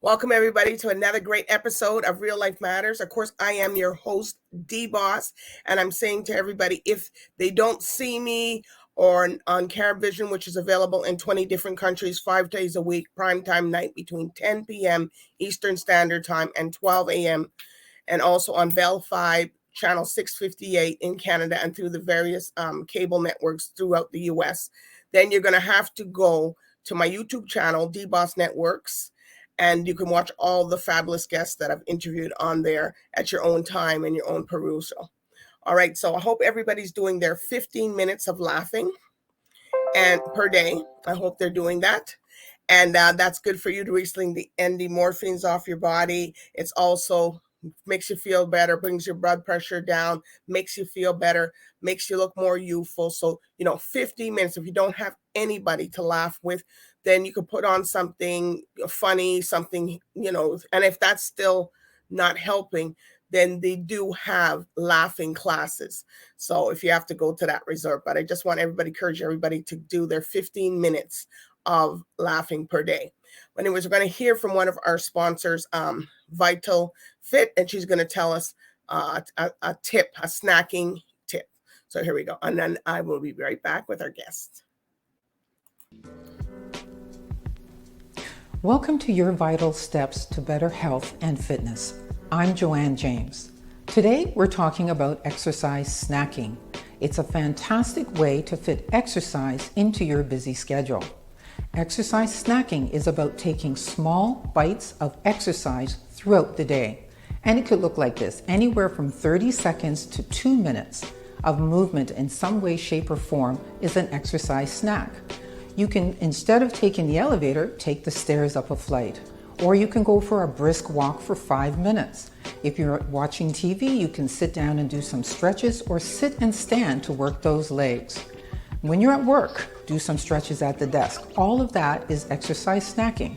Welcome, everybody, to another great episode of Real Life Matters. Of course, I am your host, DBoss, and I'm saying to everybody, if they don't see me or on Caravision, which is available in 20 different countries, 5 days a week, primetime night between 10 p.m. Eastern Standard Time and 12 a.m., and also on Bell 5, channel 658 in Canada, and through the various cable networks throughout the U.S., then you're going to have to go to my YouTube channel, DBoss Networks, and you can watch all the fabulous guests that I've interviewed on there at your own time and your own perusal. All right, so I hope everybody's doing their 15 minutes of laughing and per day. I hope they're doing that. And that's good for you to release the endorphins off your body. It's also makes you feel better, brings your blood pressure down, makes you feel better, makes you look more youthful. So, 15 minutes, if you don't have anybody to laugh with, then you could put on something funny, something, and if that's still not helping, then they do have laughing classes. So if you have to go to that resort, but I just want encourage everybody to do their 15 minutes of laughing per day. Anyways, we're going to hear from one of our sponsors, Vital Fit, and she's going to tell us a tip, a snacking tip. So here we go. And then I will be right back with our guest. Welcome to your vital steps to better health and fitness. I'm Joanne James. Today we're talking about exercise snacking. It's a fantastic way to fit exercise into your busy schedule. Exercise snacking is about taking small bites of exercise throughout the day. And it could look like this, anywhere from 30 seconds to 2 minutes of movement in some way, shape, or form is an exercise snack. You can, instead of taking the elevator, take the stairs up a flight. Or you can go for a brisk walk for 5 minutes. If you're watching TV, you can sit down and do some stretches or sit and stand to work those legs. When you're at work, do some stretches at the desk. All of that is exercise snacking.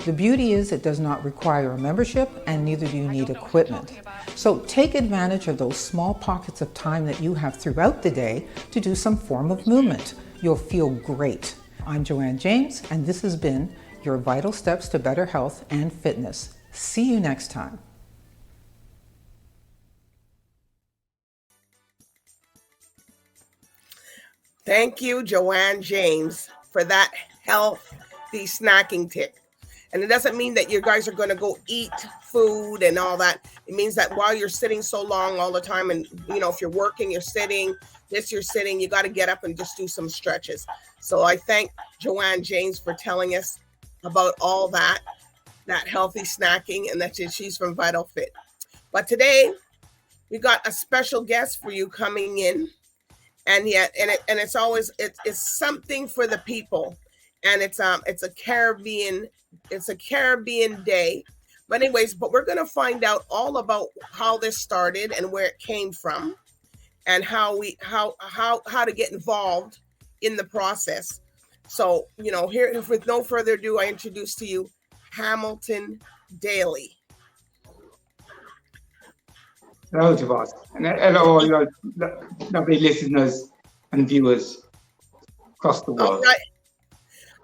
The beauty is it does not require a membership and neither do you need equipment. So take advantage of those small pockets of time that you have throughout the day to do some form of movement. You'll feel great. I'm Joanne James, and this has been your Vital Steps to Better Health and Fitness. See you next time. Thank you, Joanne James, for that healthy snacking tip. And it doesn't mean that you guys are going to go eat food and all that. It means that while you're sitting so long all the time, and if you're working, you're sitting, you're sitting, you got to get up and just do some stretches. So I thank Joanne James for telling us about all that healthy snacking, and that she's from Vital Fit. But today we got a special guest for you coming in. And it's always it's something for the people, and it's a Caribbean day. But anyways, we're gonna find out all about how this started and where it came from, and how to get involved in the process. So here, with no further ado, I introduce to you Hamilton Daley. Hello, DBoss, and hello, all your lovely listeners and viewers across the world.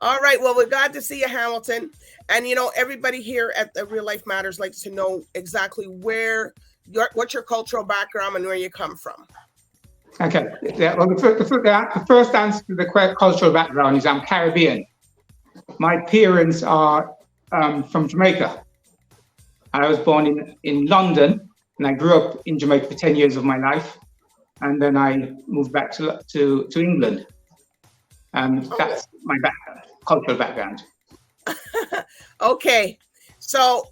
All right. Well, we're glad to see you, Hamilton. And everybody here at the Real Life Matters likes to know exactly what's your cultural background and where you come from. Okay. Yeah, well, the first answer to the cultural background is I'm Caribbean. My parents are from Jamaica. I was born in London. And I grew up in Jamaica for 10 years of my life. And then I moved back to England. That's my cultural background. Okay. So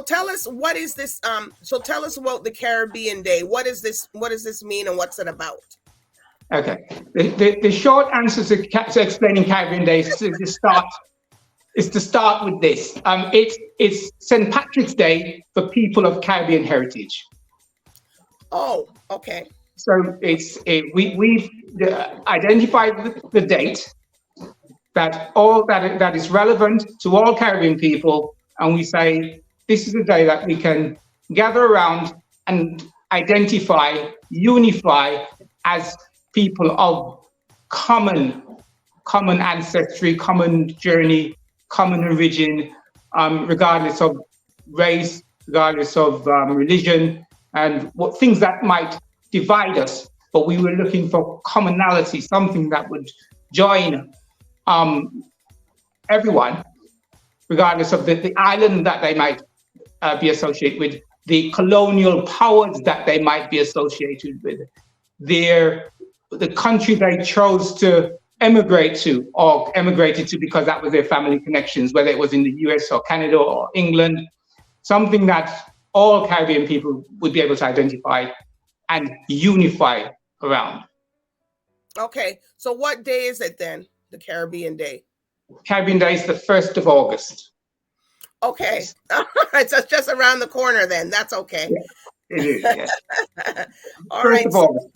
tell us, what is this? So tell us about the Caribbean Day. What does this mean, and what's it about? Okay. The short answer to explaining Caribbean Day is to start with this. It's St. Patrick's Day for people of Caribbean heritage. Oh, okay. So we've identified the date that is relevant to all Caribbean people, and we say this is a day that we can gather around and identify, unify as people of common ancestry, common journey, common origin, regardless of race, regardless of religion, and what things that might divide us. But we were looking for commonality, something that would join everyone, regardless of the island that they might be associated with, the colonial powers that they might be associated with, the country they chose to emigrate to or emigrated to because that was their family connections, whether it was in the US or Canada or England, something that all Caribbean people would be able to identify and unify around. Okay, so what day is it then, the Caribbean Day? Caribbean Day is the 1st of August. Okay, all right, so it's just around the corner then. That's okay. Yeah, it is, yeah. All 1st right. of August.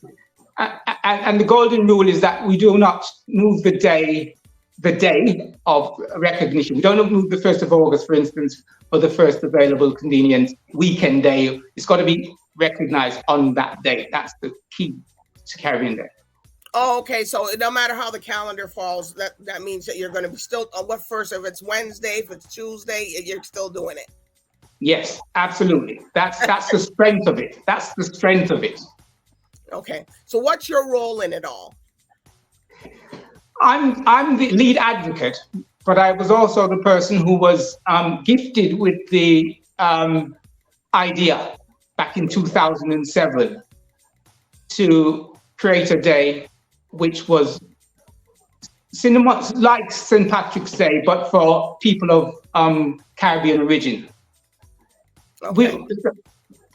And the golden rule is that we do not move the day of recognition. We don't move the 1st of August, for instance, for the first available convenient weekend day. It's got to be recognized on that day. That's the key to Caribbean Day. Oh, okay. So no matter how the calendar falls, that means that you're going to be still what first? If it's Wednesday, if it's Tuesday, you're still doing it. Yes, absolutely. That's the strength of it. That's the strength of it. Okay. So what's your role in it all? I'm the lead advocate, but I was also the person who was gifted with the idea back in 2007 to create a day which was cinema like St. Patrick's Day, but for people of Caribbean origin. Okay.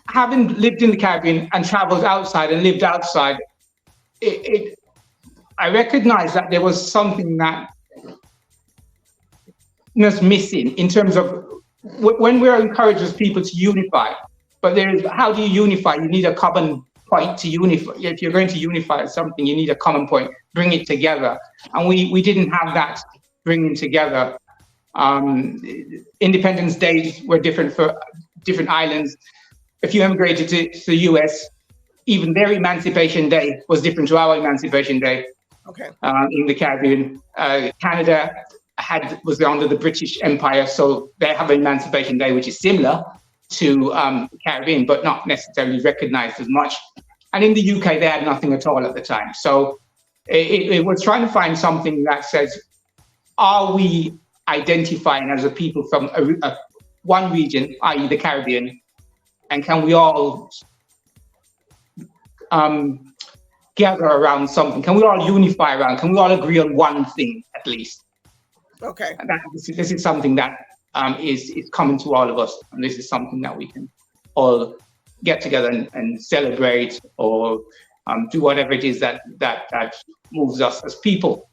Having lived in the Caribbean and traveled outside and lived outside, I recognized that there was something that was missing in terms of when we're encouraged as people to unify, but how do you unify? You need a common point to unify. If you're going to unify something, you need a common point, bring it together. And we didn't have that bringing together. Independence Days were different for different islands. If you immigrated to the US, even their Emancipation Day was different to our Emancipation Day. Okay. In the Caribbean. Canada was under the British Empire, so they have an Emancipation Day, which is similar to Caribbean, but not necessarily recognized as much. And in the UK, they had nothing at all at the time. So it was trying to find something that says, are we identifying as a people from one region, i.e. the Caribbean, and can we all gather around something? Can we all unify around? Can we all agree on one thing at least? Okay. And this is something that is common to all of us, and this is something that we can all get together and celebrate, or do whatever it is that moves us as people.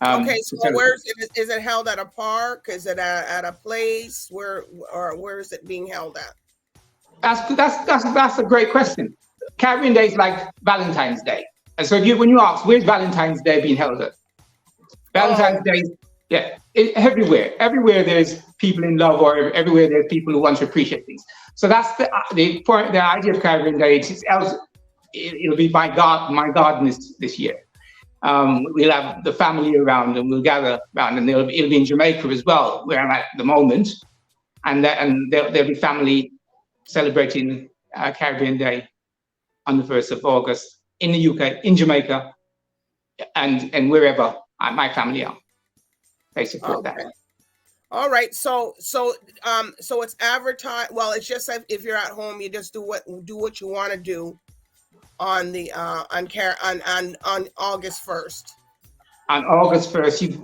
Okay, so where is it held at a park? Is it at a place? Where is it being held at? That's a great question. Caribbean Day is like Valentine's Day. And so when you ask, where's Valentine's Day being held at? Valentine's Day, everywhere. Everywhere there's people in love, or everywhere there's people who want to appreciate things. So that's the point. The idea of Caribbean Day. It'll be my garden this year. We'll have the family around, and we'll gather around, and it'll be in Jamaica as well, where I'm at the moment, and there'll be family celebrating Caribbean Day on the 1st of August in the UK, in Jamaica, and wherever my family are. They support that. All right. So it's advertised. Well, it's just like if you're at home, you just do what you want to do on the on August 1st. On August 1st,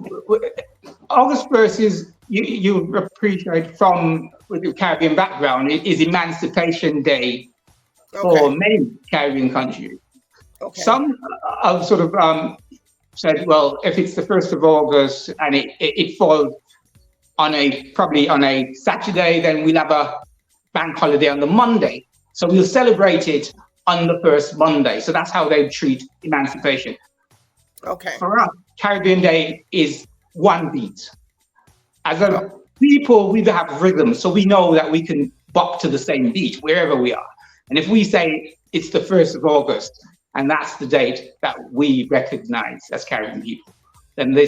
August 1st is you appreciate from with your Caribbean background. It is Emancipation Day for many Caribbean countries. Okay. Some have sort of said, well, if it's the 1st of August and it falls probably on a Saturday, then we'll have a bank holiday on the Monday. So we'll celebrate it on the first Monday. So that's how they treat emancipation. Okay. For us, Caribbean Day is one beat. As a people, we have rhythm, so we know that we can bop to the same beat wherever we are. And if we say it's the 1st of August, and that's the date that we recognize as Caribbean people, then the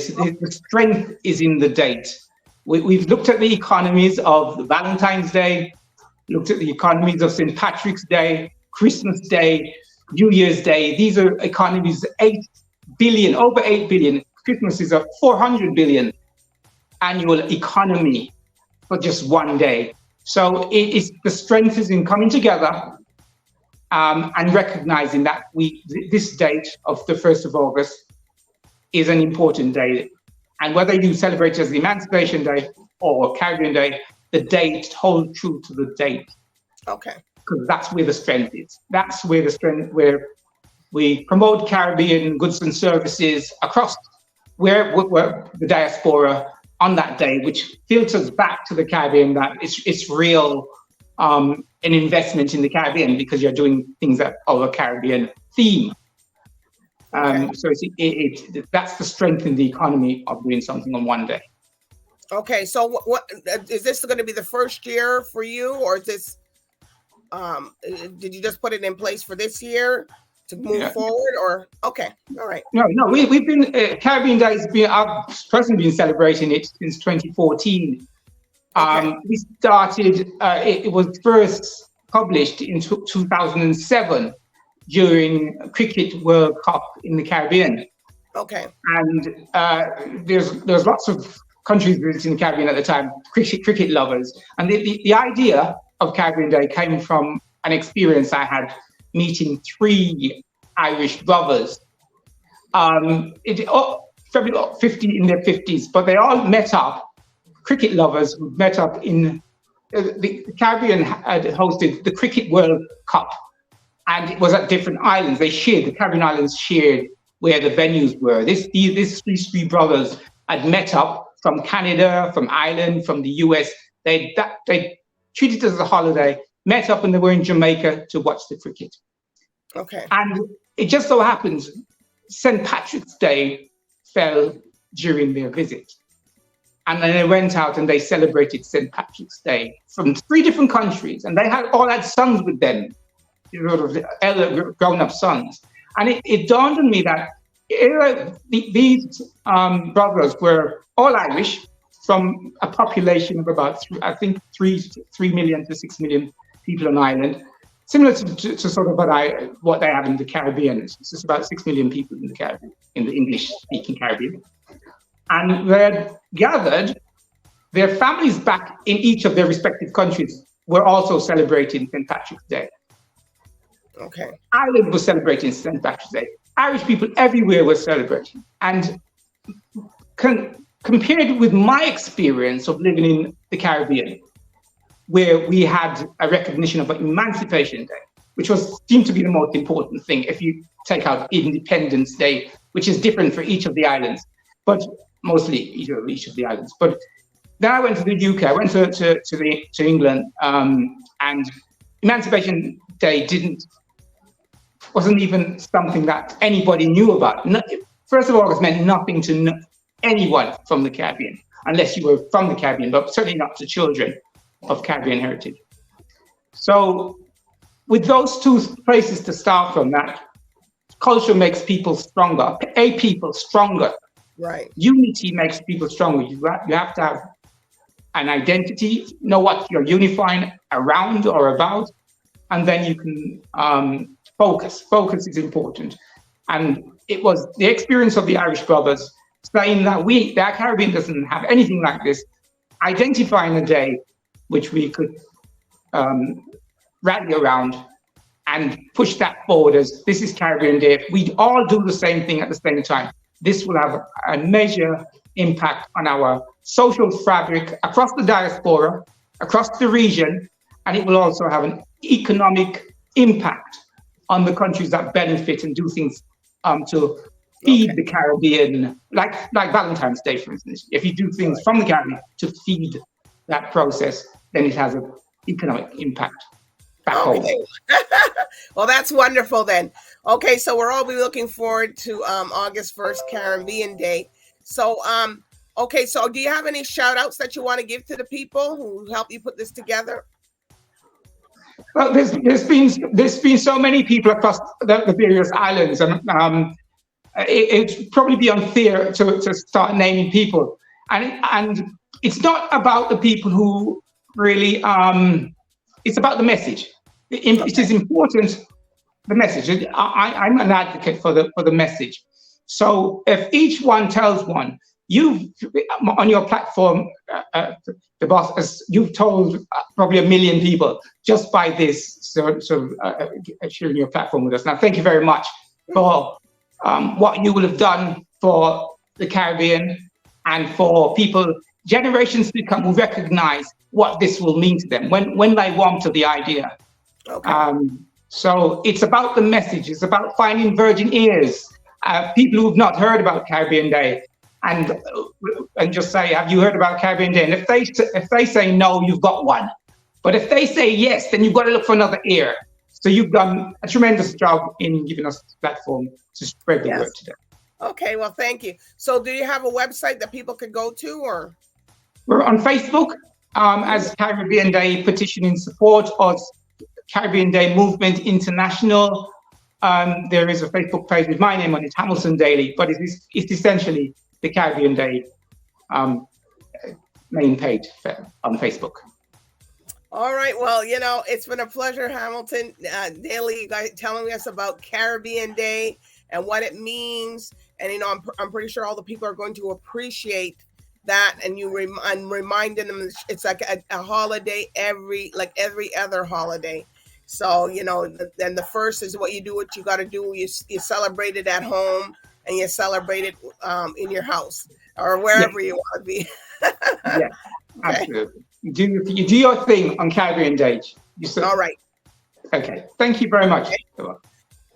strength is in the date. We've looked at the economies of Valentine's Day, looked at the economies of St. Patrick's Day, Christmas Day, New Year's Day. These are economies, 8 billion, over 8 billion. Christmas is a 400 billion annual economy for just one day. So the strength is in coming together and recognizing that this date of the 1st of August is an important day. And whether you celebrate it as the Emancipation Day or Caribbean Day, the date holds true to the date. Okay. Because that's where the strength is. That's where the strength, where we promote Caribbean goods and services across where the diaspora on that day, which filters back to the Caribbean, that it's real an investment in the Caribbean because you're doing things that are a Caribbean theme. Okay. So that's the strength in the economy of doing something on one day. Okay, so what is this going to be the first year for you, or is this? Did you just put it in place for this year to move forward, or okay, all right? No, we've been Caribbean Day has been. I've personally been celebrating it since 2014. Okay. We started. It was first published in 2007 during Cricket World Cup in the Caribbean. Okay. And there's lots of countries visiting the Caribbean at the time, cricket lovers. And the idea of Caribbean Day came from an experience I had meeting 3 Irish brothers. Probably 50 in their 50s, but they all met up, cricket lovers who met up in the Caribbean had hosted the Cricket World Cup. And it was at different islands. The Caribbean islands shared where the venues were. These 3 brothers had met up from Canada, from Ireland, from the US. They treated it as a holiday, met up, and they were in Jamaica to watch the cricket. Okay. And it just so happens St. Patrick's Day fell during their visit. And then they went out and they celebrated St. Patrick's Day from 3 different countries. And they all had sons with them, sort of elder grown-up sons. And it dawned on me that these brothers were all Irish, from a population of about, I think, 3 million to 6 million people on Ireland, similar to sort of what they have in the Caribbean. It's just about 6 million people in the Caribbean, in the English-speaking Caribbean. And they had gathered, their families back in each of their respective countries were also celebrating St. Patrick's Day. Okay. Ireland was celebrating St. Patrick's Day. Irish people everywhere were celebrating. And compared with my experience of living in the Caribbean, where we had a recognition of Emancipation Day, which seemed to be the most important thing if you take out Independence Day, which is different for each of the islands, but mostly each of the islands. But then I went to the UK, I went to England, and Emancipation Day wasn't even something that anybody knew about. 1st of August meant nothing to anyone from the Caribbean, unless you were from the Caribbean, but certainly not to children of Caribbean heritage. So with those 2 places to start from, that culture makes people stronger, people stronger. Right. Unity makes people stronger. You have to have an identity, know what you're unifying around or about, and then you can focus. Focus is important. And it was the experience of the Irish brothers saying that the Caribbean doesn't have anything like this, identifying a day which we could rally around and push that forward as this is Caribbean Day. If we all do the same thing at the same time, this will have a major impact on our social fabric across the diaspora, across the region, and it will also have an economic impact on the countries that benefit and do things to feed the Caribbean, like Valentine's Day, for instance. If you do things from the Caribbean to feed that process, then it has an economic impact back home. Well, that's wonderful then. Okay, so we're all be looking forward to August 1st, Caribbean Day. So, okay, so do you have any shout outs that you want to give to the people who helped you put this together? Well, there's been so many people across the various islands, and it'd probably be unfair to start naming people. And it's not about the people who really, it's about the message. It is important, the message. I'm an advocate for the message. So if each one tells one, you've on your platform, the boss, as you've told probably 1 million people just by this sort of sharing your platform with us. Now, thank you very much for what you will have done for the Caribbean and for people, generations to come, who recognize what this will mean to them when they warm to the idea. Okay. So it's about the message. It's about finding virgin ears, people who've not heard about Caribbean Day, and just say, have you heard about Caribbean Day? And if they say no, you've got one. But if they say yes, then you've got to look for another ear. So you've done a tremendous job in giving us this platform to spread the word today. Okay, well, thank you. So do you have a website that people could go to, or? We're on Facebook as Caribbean Day Petitioning Support, or Caribbean Day Movement International. There is a Facebook page with my name on it, Hamilton Daley, but it's essentially the Caribbean Day main page on Facebook. All right. Well, it's been a pleasure, Hamilton. Daley, you guys telling us about Caribbean Day and what it means. And, I'm pretty sure all the people are going to appreciate that. And I'm reminding them it's like a holiday every other holiday. So, then the first is what you got to do. You celebrate it at home, and you celebrate it in your house or wherever you want to be. Yeah, absolutely. You do your thing on Caribbean Day. All right. Okay. Thank you very much.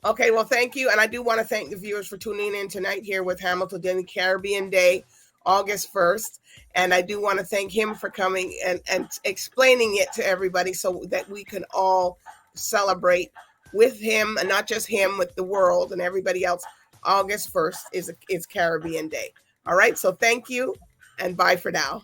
Okay. Well, thank you. And I do want to thank the viewers for tuning in tonight here with Hamilton Daley, Caribbean Day, August 1st. And I do want to thank him for coming and explaining it to everybody so that we can all celebrate with him, and not just him, with the world and everybody else. August 1st is Caribbean Day. All right. So thank you, and bye for now.